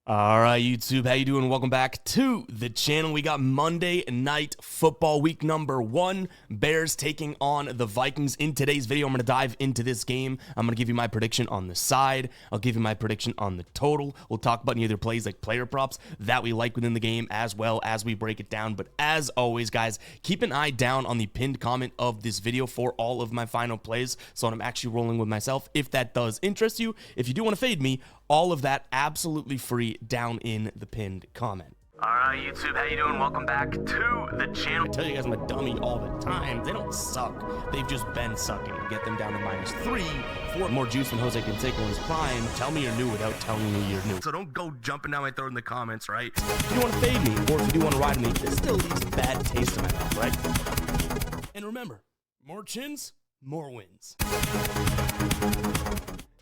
All right, YouTube, how you doing? Welcome back to the channel. We got Monday Night Football week number 1. Bears taking on the Vikings. In today's video, I'm going to dive into this game. I'm going to give you my prediction on the side. I'll give you my prediction on the total. We'll talk about any other plays like player props that we like within the game as well as we break it down. But as always, guys, keep an eye down on the pinned comment of this video for all of my final plays. So I'm actually rolling with myself. If that does interest you, if you do want to fade me, all of that absolutely free down in the pinned comment. All right, YouTube, how you doing? Welcome back to the channel. I tell you guys I'm a dummy all the time. They don't suck. They've just been sucking. Get them down to -3, 4 more juice than Jose Canseco in his prime. Tell me you're new without telling me you're new. So don't go jumping down my throat in the comments, right? If you want to fade me, or if you do want to ride me, this still leaves a bad taste in my mouth, right? And remember, more chins, more wins.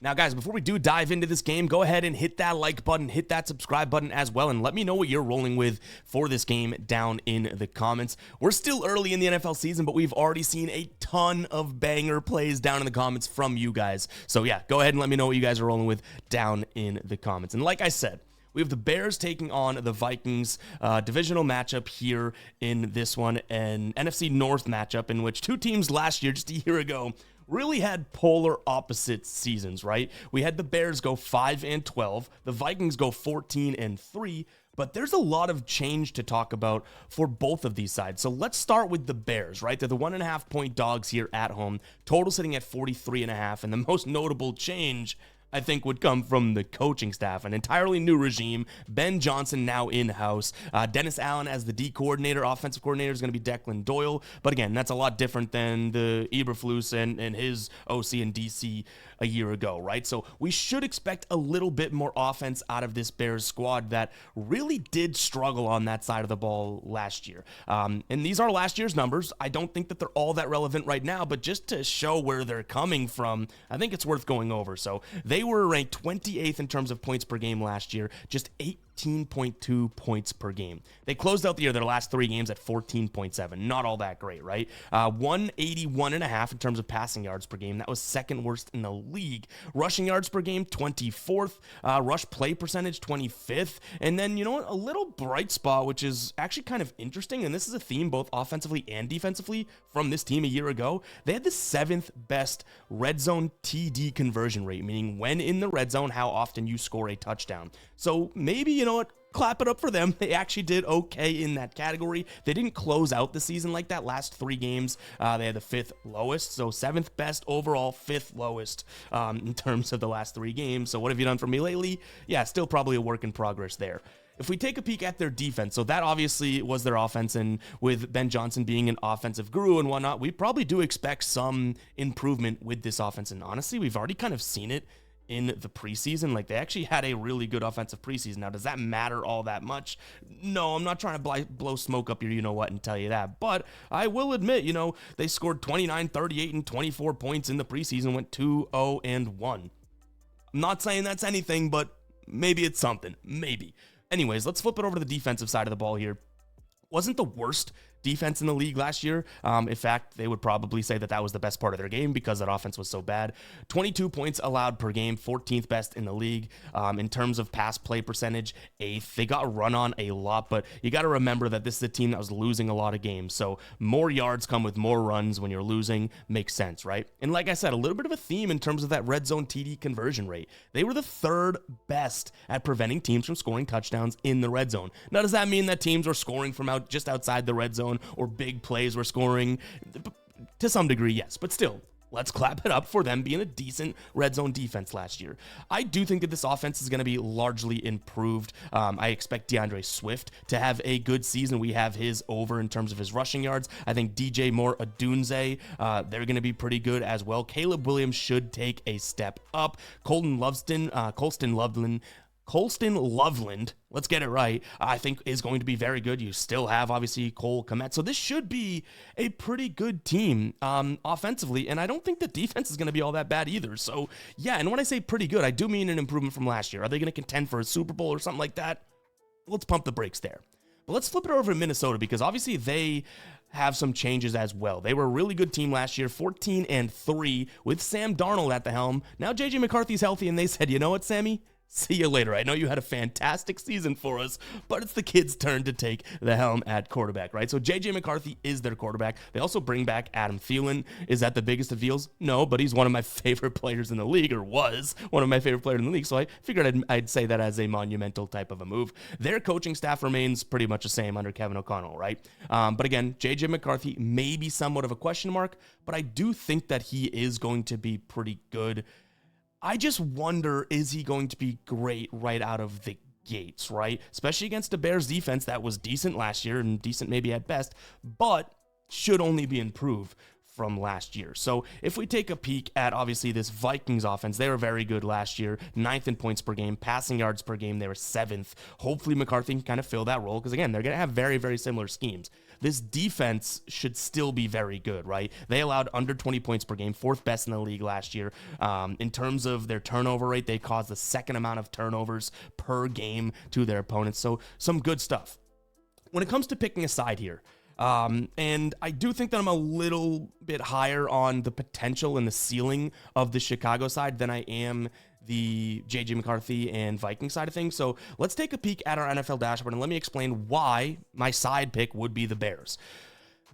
Now, guys, before we do dive into this game, go ahead and hit that like button, hit that subscribe button as well, and let me know what you're rolling with for this game down in the comments. We're still early in the NFL season, but we've already seen a ton of banger plays down in the comments from you guys. So, yeah, go ahead and let me know what you guys are rolling with down in the comments. And like I said, we have the Bears taking on the Vikings, divisional matchup here in this one, an NFC North matchup in which two teams last year, just a year ago, really had polar opposite seasons, right? We had the Bears go 5-12, the Vikings go 14-3, but there's a lot of change to talk about for both of these sides. So let's start with the Bears, right? They're the 1.5 point dogs here at home, total sitting at 43.5, and the most notable change I think would come from the coaching staff. An entirely new regime. Ben Johnson now in-house. Dennis Allen as the D coordinator. Offensive coordinator is going to be Declan Doyle. But again, that's a lot different than the Eberflus and his OC and DC a year ago, right? So we should expect a little bit more offense out of this Bears squad that really did struggle on that side of the ball last year. And these are last year's numbers. I don't think that they're all that relevant right now, but just to show where they're coming from, I think it's worth going over. So they were ranked 28th in terms of points per game last year, just 18.2 points per game. They closed out the year, their last 3 games, at 14.7. Not all that great, right? 181.5 in terms of passing yards per game. That was second worst in the league. Rushing yards per game, 24th. Rush play percentage, 25th. And then, you know what? A little bright spot, which is actually kind of interesting, and this is a theme both offensively and defensively from this team a year ago. They had the 7th best red zone TD conversion rate, meaning when in the red zone, how often you score a touchdown. So maybe, you know what, clap it up for them. They actually did okay in that category. They didn't close out the season like that. Last 3 games, they had the 5th lowest. So 7th best overall, 5th lowest in terms of the last 3 games. So what have you done for me lately? Yeah, still probably a work in progress there. If we take a peek at their defense, so that obviously was their offense, and with Ben Johnson being an offensive guru and whatnot, we probably do expect some improvement with this offense. And honestly, we've already kind of seen it in the preseason. Like, they actually had a really good offensive preseason. Now, does that matter all that much? No, I'm not trying to blow smoke up your you-know-what and tell you that, but I will admit, you know, they scored 29, 38, and 24 points in the preseason, went 2-0-1. I'm not saying that's anything, but maybe it's something. Maybe. Anyways, let's flip it over to the defensive side of the ball here. Wasn't the worst defense in the league last year. In fact, they would probably say that that was the best part of their game because that offense was so bad. 22 points allowed per game, 14th best in the league. In terms of pass play percentage, 8th. They got run on a lot, but you got to remember that this is a team that was losing a lot of games. So more yards come with more runs when you're losing. Makes sense, right? And like I said, a little bit of a theme in terms of that red zone TD conversion rate. They were the 3rd best at preventing teams from scoring touchdowns in the red zone. Now, does that mean that teams were scoring from just outside the red zone, or big plays were scoring? To some degree, yes, but still, let's clap it up for them being a decent red zone defense last year. I do think that this offense is going to be largely improved. I expect DeAndre Swift to have a good season. We have his over in terms of his rushing yards. I think DJ Moore, Adunze, they're going to be pretty good as well. Caleb Williams should take a step up. Colston Loveland, let's get it right, I think is going to be very good. You still have, obviously, Cole Kmet. So this should be a pretty good team offensively, and I don't think the defense is going to be all that bad either. So, yeah, and when I say pretty good, I do mean an improvement from last year. Are they going to contend for a Super Bowl or something like that? Let's pump the brakes there. But let's flip it over to Minnesota, because obviously they have some changes as well. They were a really good team last year, 14-3 with Sam Darnold at the helm. Now JJ McCarthy's healthy, and they said, you know what, Sammy? See you later. I know you had a fantastic season for us, but it's the kids' turn to take the helm at quarterback, right? So JJ McCarthy is their quarterback. They also bring back Adam Thielen. Is that the biggest of deals? No, but he's one of my favorite players in the league, or was one of my favorite players in the league. So I figured I'd say that as a monumental type of a move. Their coaching staff remains pretty much the same under Kevin O'Connell, right? But again, JJ McCarthy may be somewhat of a question mark, but I do think that he is going to be pretty good. I just wonder, is he going to be great right out of the gates, right? Especially against the Bears defense that was decent last year and decent maybe at best, but should only be improved from last year. So if we take a peek at obviously this Vikings offense, they were very good last year, 9th in points per game, passing yards per game, they were 7th. Hopefully McCarthy can kind of fill that role because again, they're going to have very, very similar schemes. This defense should still be very good, right? They allowed under 20 points per game, 4th best in the league last year. In terms of their turnover rate, they caused the 2nd amount of turnovers per game to their opponents. So some good stuff. When it comes to picking a side here, and I do think that I'm a little bit higher on the potential and the ceiling of the Chicago side than I am the JJ McCarthy and Viking side of things. So let's take a peek at our NFL dashboard and let me explain why my side pick would be the Bears.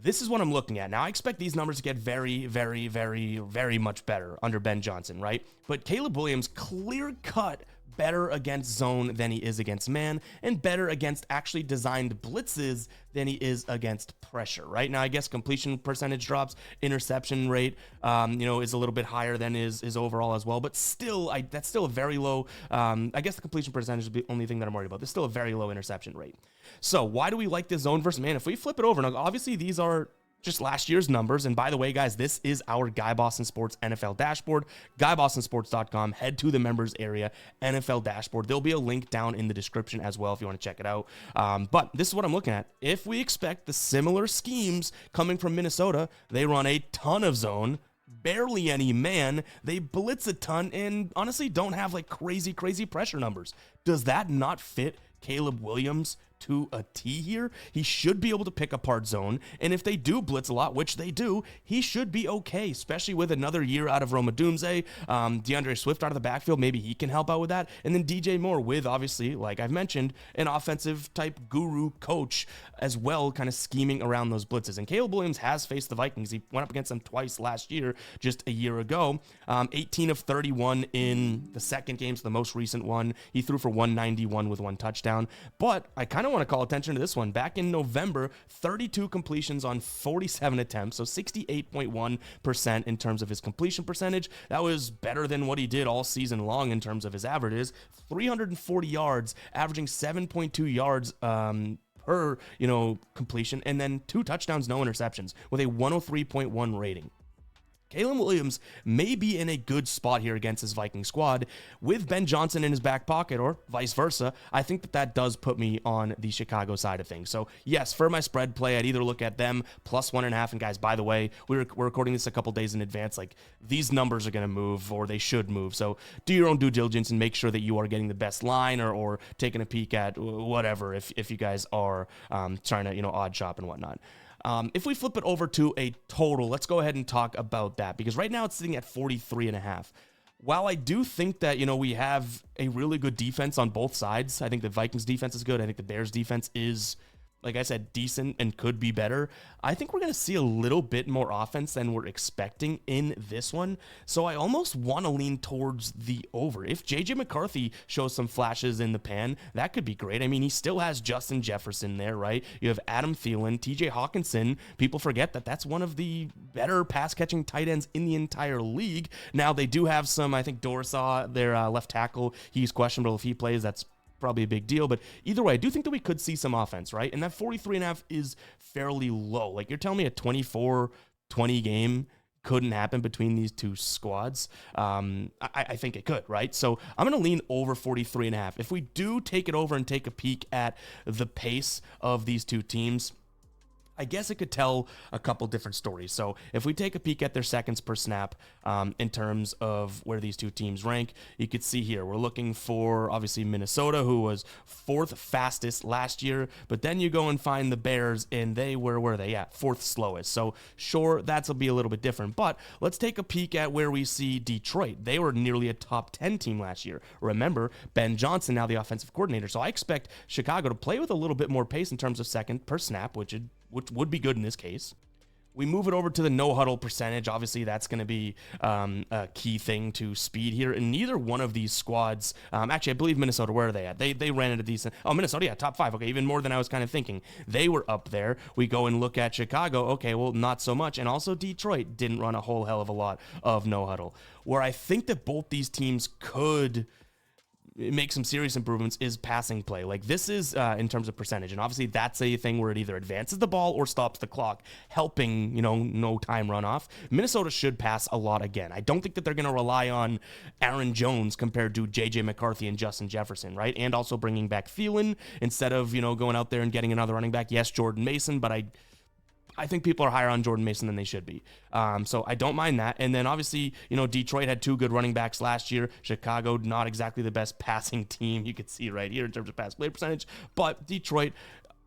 This is what I'm looking at. Now, I expect these numbers to get very, very, very, very much better under Ben Johnson, right? But Caleb Williams, clear-cut better against zone than he is against man, and better against actually designed blitzes than he is against pressure, right? Now, I guess completion percentage drops, interception rate, is a little bit higher than his overall as well, but still, that's still a very low, I guess the completion percentage is the only thing that I'm worried about. There's still a very low interception rate. So why do we like this zone versus man? If we flip it over, now obviously these are just last year's numbers. And by the way, guys, this is our Guy Boston Sports NFL dashboard, GuyBostonSports.com. Head to the members area, NFL dashboard. There'll be a link down in the description as well if you want to check it out. But this is what I'm looking at. If we expect the similar schemes coming from Minnesota, they run a ton of zone, barely any man, they blitz a ton, and honestly don't have like crazy pressure numbers. Does that not fit Caleb Williams to a T here? He should be able to pick apart zone, and if they do blitz a lot, which they do, he should be okay, especially with another year out of Roma Dunze, DeAndre Swift out of the backfield, maybe he can help out with that, and then DJ Moore with, obviously, like I've mentioned, an offensive type guru coach as well, kind of scheming around those blitzes. And Caleb Williams has faced the Vikings. He went up against them twice last year, just a year ago. 18 of 31 in the second game, so the most recent one. He threw for 191 with 1 touchdown, but I kind of want to call attention to this one. Back in November, 32 completions on 47 attempts, so 68.1% in terms of his completion percentage. That was better than what he did all season long in terms of his averages. 340 yards, averaging 7.2 yards per completion, and then 2 touchdowns, no interceptions, with a 103.1 rating. Caleb Williams may be in a good spot here against his Viking squad with Ben Johnson in his back pocket, or vice versa. I think that does put me on the Chicago side of things. So yes, for my spread play, I'd either look at them plus 1.5. And guys, by the way, we're recording this a couple days in advance. Like, these numbers are going to move, or they should move. So do your own due diligence and make sure that you are getting the best line, or taking a peek at whatever, if you guys are trying to, odd shop and whatnot. If we flip it over to a total, let's go ahead and talk about that, because right now it's sitting at 43.5. While I do think that, we have a really good defense on both sides, I think the Vikings defense is good. I think the Bears defense is, like I said, decent and could be better. I think we're going to see a little bit more offense than we're expecting in this one. So I almost want to lean towards the over. If JJ McCarthy shows some flashes in the pan, that could be great. I mean, he still has Justin Jefferson there, right? You have Adam Thielen, TJ Hawkinson. People forget that that's one of the better pass-catching tight ends in the entire league. Now, they do have some, I think Dorsaw, their left tackle, he's questionable if he plays. That's probably a big deal, but either way, I do think that we could see some offense, right? And that 43.5 is fairly low. Like, you're telling me a 24-20 game couldn't happen between these two squads? I think it could, right? So I'm going to lean over 43.5. If we do take it over and take a peek at the pace of these two teams, I guess it could tell a couple different stories. So if we take a peek at their seconds per snap in terms of where these two teams rank, you could see here, we're looking for obviously Minnesota, who was 4th fastest last year, but then you go and find the Bears and where were they? Yeah, 4th slowest. So sure, that'll be a little bit different, but let's take a peek at where we see Detroit. They were nearly a top 10 team last year. Remember, Ben Johnson, now the offensive coordinator. So I expect Chicago to play with a little bit more pace in terms of second per snap, which would be good in this case. We move it over to the no huddle percentage. Obviously, that's going to be a key thing to speed here. And neither one of these squads, actually, I believe Minnesota, where are they at? They ran at a decent, Minnesota, yeah, top 5. Okay, even more than I was kind of thinking. They were up there. We go and look at Chicago. Okay, well, not so much. And also Detroit didn't run a whole hell of a lot of no huddle. Where I think that both these teams could make some serious improvements is passing play. Like this is in terms of percentage, and obviously that's a thing where it either advances the ball or stops the clock, helping, no time runoff. Minnesota should pass a lot again. I don't think that they're going to rely on Aaron Jones compared to JJ McCarthy and Justin Jefferson, right? And also bringing back Thielen instead of, going out there and getting another running back. Yes, Jordan Mason, but I think people are higher on Jordan Mason than they should be. So I don't mind that. And then obviously, Detroit had 2 good running backs last year. Chicago, not exactly the best passing team. You can see right here in terms of pass play percentage. But Detroit,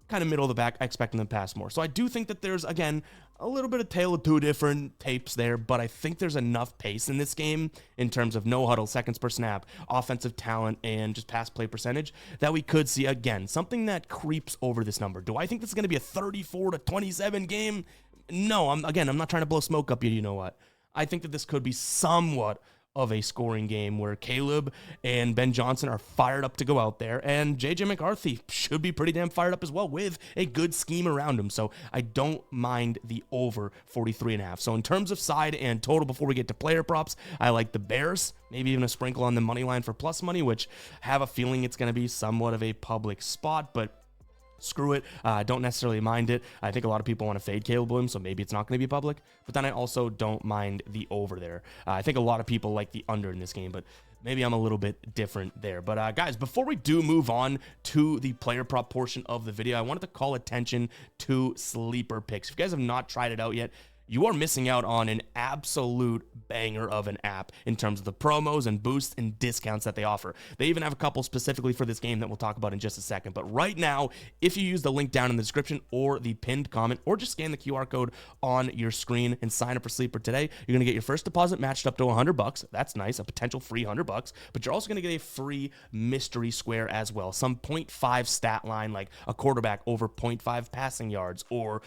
kind of middle of the back, I expect them to pass more. So I do think that there's, again, a little bit of tale of 2 different tapes there, but I think there's enough pace in this game in terms of no huddle, seconds per snap, offensive talent, and just pass play percentage that we could see, again, something that creeps over this number. Do I think this is going to be a 34-27 game? No, I'm not trying to blow smoke up you know what. I think that this could be somewhat of a scoring game where Caleb and Ben Johnson are fired up to go out there, and JJ McCarthy should be pretty damn fired up as well with a good scheme around him. So I don't mind the over 43.5. So in terms of side and total, before we get to player props, I like the Bears, maybe even a sprinkle on the money line for plus money, which I have a feeling it's going to be somewhat of a public spot, but screw it. I don't necessarily mind it. I think a lot of people want to fade Caleb Williams, so maybe it's not going to be public. But then I also don't mind the over there. I think a lot of people like the under in this game, but maybe I'm a little bit different there. But guys, before we do move on to the player prop portion of the video, I wanted to call attention to sleeper picks. If you guys have not tried it out yet, you are missing out on an absolute banger of an app in terms of the promos and boosts and discounts that they offer. They even have a couple specifically for this game that we'll talk about in just a second. But right now, if you use the link down in the description or the pinned comment, or just scan the QR code on your screen and sign up for Sleeper today, you're going to get your first deposit matched up to $100. That's nice, a potential free $100. But you're also going to get a free mystery square as well. Some 0.5 stat line, like a quarterback over 0.5 passing yards, or,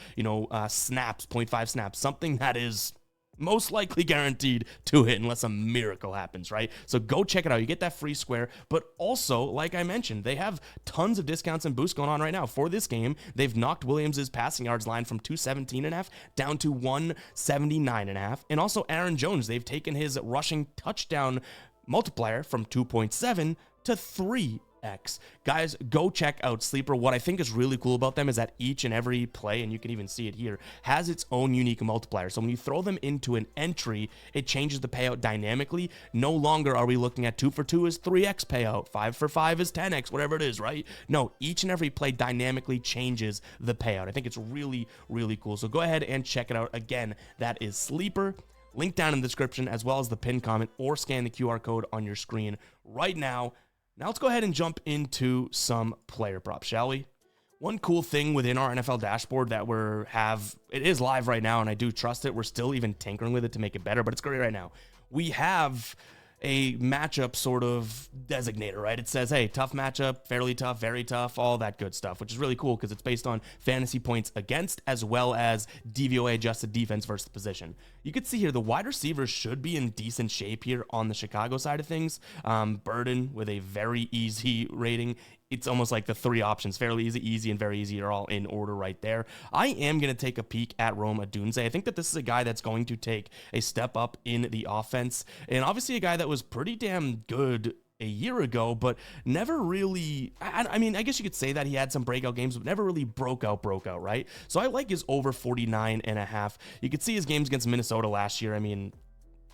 snaps, 0.5 snaps, something that is most likely guaranteed to hit unless a miracle happens, right? So go check it out. You get that free square, but also, like I mentioned, they have tons of discounts and boosts going on right now. For this game, they've knocked Williams' passing yards line from 217.5 down to 179.5. And also Aaron Jones, they've taken his rushing touchdown multiplier from 2.7 to 3x. Guys, go check out Sleeper. What I think is really cool about them is that each and every play, and you can even see it here, has its own unique multiplier. So when you throw them into an entry, it changes the payout dynamically. No longer are we looking at 2 for 2 is 3x payout, 5 for 5 is 10x, whatever it is, right? No, each and every play dynamically changes the payout. I think it's really, really cool. So go ahead and check it out. Again, that is Sleeper. Link down in the description, as well as the pinned comment, or scan the QR code on your screen right now. Now let's go ahead and jump into some player props, shall we? One cool thing within our NFL dashboard that it is live right now, and I do trust it. We're still even tinkering with it to make it better, but it's great right now. We have a matchup sort of designator, right? It says, hey, tough matchup, fairly tough, very tough, all that good stuff, which is really cool because it's based on fantasy points against as well as DVOA adjusted defense versus the position. You can see here the wide receivers should be in decent shape here on the Chicago side of things. Burden with a very easy rating. It's almost like the 3 options, fairly easy, and very easy are all in order right there. I am going to take a peek at Rome Odunze. I think that this is a guy that's going to take a step up in the offense, and obviously a guy that was pretty damn good a year ago, but never really, I mean, I guess you could say that he had some breakout games, but never really broke out, right? So I like his over 49.5. You could see his games against Minnesota last year. I mean,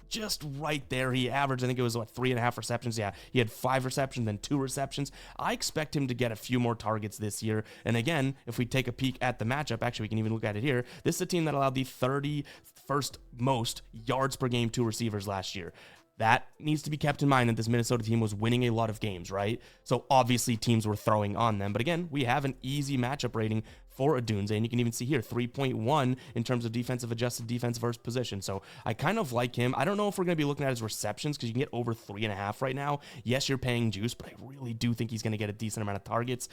just right there. He averaged, I think it was what, 3.5 receptions. Yeah, he had 5 receptions, then 2 receptions. I expect him to get a few more targets this year. And again, if we take a peek at the matchup, actually, we can even look at it here. This is a team that allowed the 31st most yards per game to receivers last year. That needs to be kept in mind that this Minnesota team was winning a lot of games, right? So obviously teams were throwing on them. But again, we have an easy matchup rating for Odunze, and you can even see here 3.1 in terms of defensive adjusted defense versus position. So I kind of like him. I don't know if we're going to be looking at his receptions because you can get over 3.5 right now. Yes, you're paying juice, but I really do think he's going to get a decent amount of targets.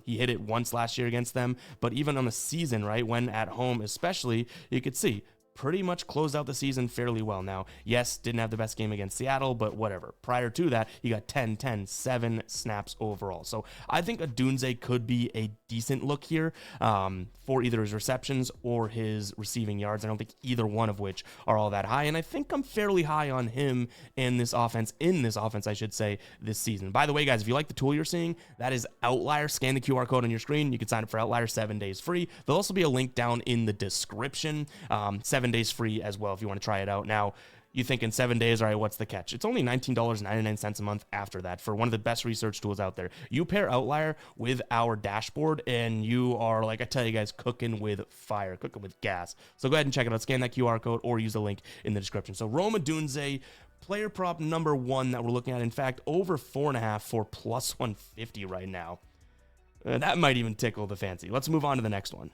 He hit it once last year against them, but even on the season, right, when at home especially, you could see pretty much closed out the season fairly well. Now, yes, didn't have the best game against Seattle, but whatever. Prior to that, he got 10, 10, 7 snaps overall. So I think Odunze could be a decent look here for either his receptions or his receiving yards. I don't think either one of which are all that high, and I think I'm fairly high on him in this offense, I should say, this season. By the way, guys, if you like the tool you're seeing, that is Outlier. Scan the QR code on your screen. You can sign up for Outlier 7 days free. There'll also be a link down in the description. 7 days free as well if you want to try it out. Now, you think in 7 days, all right, what's the catch? It's only $19.99 a month after that for one of the best research tools out there. You pair Outlier with our dashboard, and you are, like I tell you guys, cooking with fire, cooking with gas. So go ahead and check it out. Scan that QR code or use the link in the description. So Rome Odunze, player prop number 1 that we're looking at. In fact, over 4.5 for plus 150 right now. That might even tickle the fancy. Let's move on to the next one.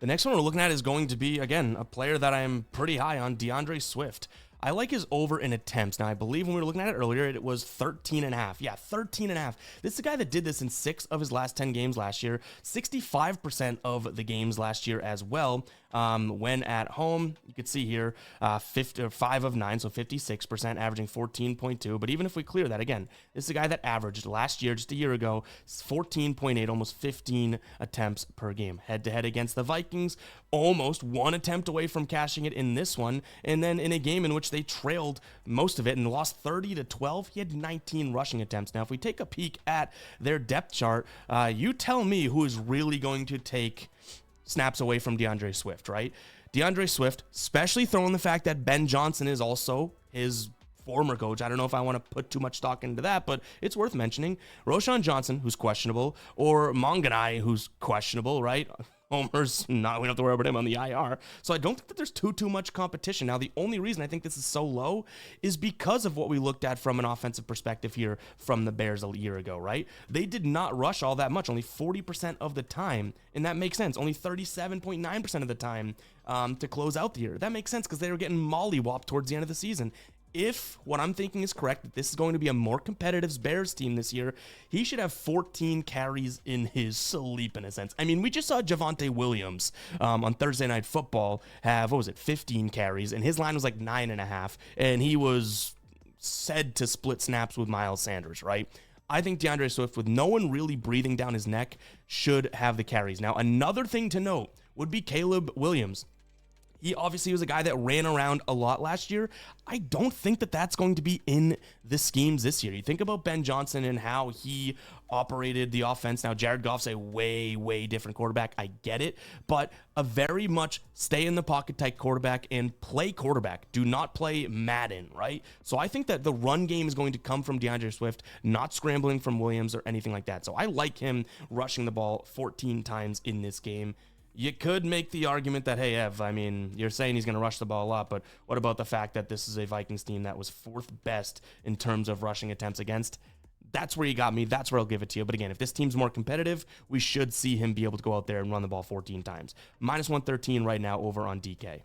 The next one we're looking at is going to be, again, a player that I'm pretty high on, DeAndre Swift. I like his over in attempts. Now, I believe when we were looking at it earlier, it was 13.5. Yeah, 13.5. This is a guy that did this in 6 of his last 10 games last year, 65% of the games last year as well. When at home, you could see here, 5 of 9, so 56%, averaging 14.2. But even if we clear that, again, this is a guy that averaged last year, just a year ago, 14.8, almost 15 attempts per game. Head-to-head against the Vikings, almost 1 attempt away from cashing it in this one. And then in a game in which they trailed most of it and lost 30-12, he had 19 rushing attempts. Now, if we take a peek at their depth chart, you tell me who is really going to take snaps away from DeAndre Swift, right? DeAndre Swift, especially throwing the fact that Ben Johnson is also his former coach. I don't know if I want to put too much stock into that, but it's worth mentioning. Roshan Johnson, who's questionable, or Monganai, who's questionable, right? Homer's not, we don't have to worry about him on the IR. So I don't think that there's too much competition. Now, the only reason I think this is so low is because of what we looked at from an offensive perspective here from the Bears a year ago, right? They did not rush all that much, only 40% of the time. And that makes sense. Only 37.9% of the time to close out the year. That makes sense because they were getting mollywopped towards the end of the season. If what I'm thinking is correct, that this is going to be a more competitive Bears team this year, he should have 14 carries in his sleep, in a sense. I mean, we just saw Javonte Williams on Thursday Night Football have, 15 carries, and his line was like 9.5, and he was said to split snaps with Miles Sanders, right? I think DeAndre Swift, with no one really breathing down his neck, should have the carries. Now, another thing to note would be Caleb Williams. He obviously was a guy that ran around a lot last year. I don't think that that's going to be in the schemes this year. You think about Ben Johnson and how he operated the offense. Now, Jared Goff's a way different quarterback. I get it, but a very much stay in the pocket type quarterback and play quarterback. Do not play Madden, right? So I think that the run game is going to come from DeAndre Swift, not scrambling from Williams or anything like that. So I like him rushing the ball 14 times in this game. You could make the argument that, hey, Ev, I mean, you're saying he's going to rush the ball a lot, but what about the fact that this is a Vikings team that was 4th best in terms of rushing attempts against? That's where you got me. That's where I'll give it to you. But again, if this team's more competitive, we should see him be able to go out there and run the ball 14 times. Minus 113 right now over on DK.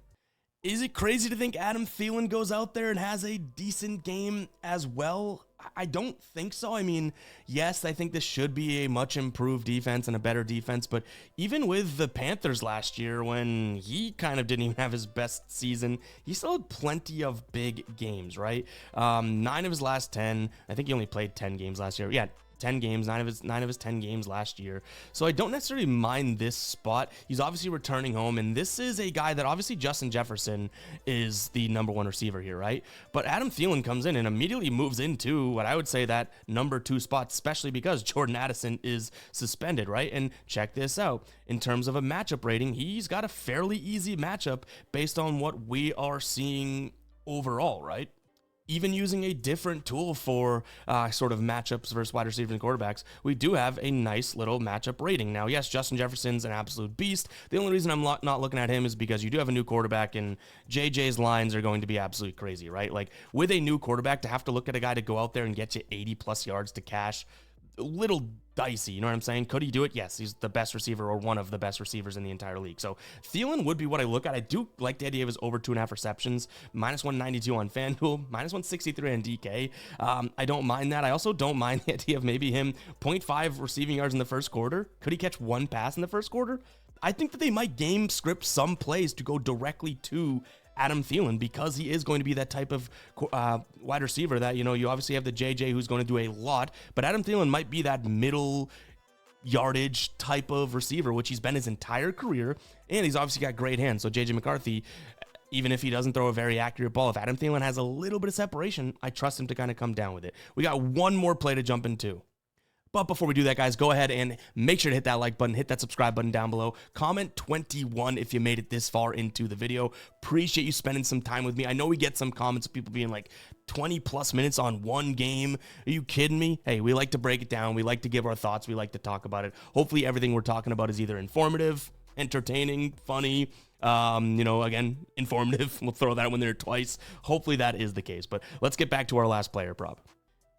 Is it crazy to think Adam Thielen goes out there and has a decent game as well? I don't think so. I mean, yes, I think this should be a much improved defense and a better defense, but even with the Panthers last year, when he kind of didn't even have his best season, he still had plenty of big games, right? 9 of his last 10. I think he only played 10 games last year. Yeah, 10 games, 9 of his 10 games last year. So I don't necessarily mind this spot. He's obviously returning home, and this is a guy that obviously Justin Jefferson is the number 1 receiver here, right? But Adam Thielen comes in and immediately moves into what I would say that number 2 spot, especially because Jordan Addison is suspended, right? And check this out. In terms of a matchup rating, he's got a fairly easy matchup based on what we are seeing overall, right? Even using a different tool for sort of matchups versus wide receivers and quarterbacks, we do have a nice little matchup rating. Now, yes, Justin Jefferson's an absolute beast. The only reason I'm not looking at him is because you do have a new quarterback, and JJ's lines are going to be absolutely crazy, right? Like, with a new quarterback, to have to look at a guy to go out there and get you 80-plus yards to cash, a little dicey, you know what I'm saying? Could he do it? Yes, he's the best receiver or one of the best receivers in the entire league. So Thielen would be what I look at. I do like the idea of his over 2.5 receptions, minus 192 on FanDuel, minus 163 on DK. I don't mind that. I also don't mind the idea of maybe him 0.5 receiving yards in the first quarter. Could he catch one pass in the first quarter? I think that they might game script some plays to go directly to Adam Thielen, because he is going to be that type of wide receiver that, you know, you obviously have the JJ who's going to do a lot, but Adam Thielen might be that middle yardage type of receiver, which he's been his entire career, and he's obviously got great hands. So JJ McCarthy, even if he doesn't throw a very accurate ball, if Adam Thielen has a little bit of separation, I trust him to kind of come down with it. We got one more play to jump into. But before we do that, guys, go ahead and make sure to hit that like button, hit that subscribe button down below. Comment 21 if you made it this far into the video. Appreciate you spending some time with me. I know we get some comments of people being like 20 plus minutes on one game. Are you kidding me? Hey, we like to break it down. We like to give our thoughts. We like to talk about it. Hopefully everything we're talking about is either informative, entertaining, funny, you know, again, informative. We'll throw that one there twice. Hopefully that is the case. But let's get back to our last player prop.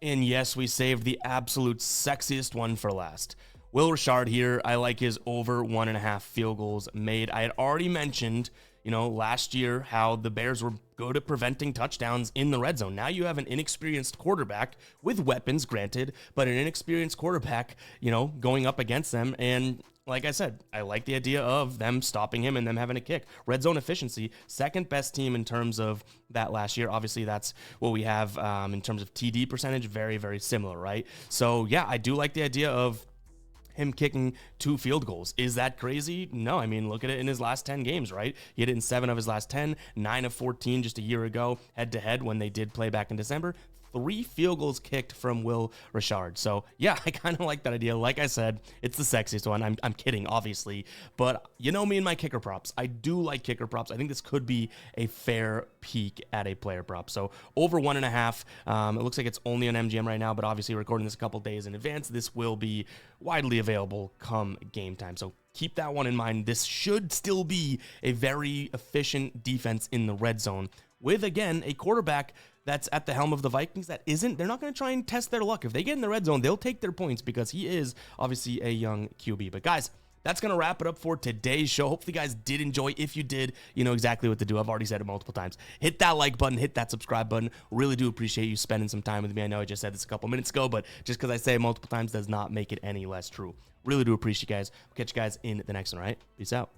And yes, we saved the absolute sexiest one for last. Will Richard here. I like his over 1.5 field goals made. I had already mentioned, you know, last year how the Bears were good at preventing touchdowns in the red zone. Now you have an inexperienced quarterback with weapons, granted, but an inexperienced quarterback, you know, going up against them. And like I said, I like the idea of them stopping him and them having a kick. Red zone efficiency, second best team in terms of that last year. Obviously, that's what we have in terms of TD percentage. Very, very similar, right? So, yeah, I do like the idea of him kicking 2 field goals. Is that crazy? No. I mean, look at it in his last 10 games, right? He hit it in 7 of his last 10, 9 of 14 just a year ago, head-to-head when they did play back in December. 3 field goals kicked from Will Richard. So, yeah, I kind of like that idea. Like I said, it's the sexiest one. I'm kidding, obviously. But you know me and my kicker props. I do like kicker props. I think this could be a fair peek at a player prop. So, over 1.5. It looks like it's only on MGM right now, but obviously recording this a couple days in advance. This will be widely available come game time. So, keep that one in mind. This should still be a very efficient defense in the red zone with, again, a quarterback that's at the helm of the Vikings that isn't. They're not going to try and test their luck. If they get in the red zone, they'll take their points because he is obviously a young QB. But guys, that's going to wrap it up for today's show. Hopefully you guys did enjoy. If you did, you know exactly what to do. I've already said it multiple times. Hit that like button, hit that subscribe button. Really do appreciate you spending some time with me. I know I just said this a couple minutes ago, but just because I say it multiple times does not make it any less true. Really do appreciate you guys. We'll catch you guys in the next one, all right? Peace out.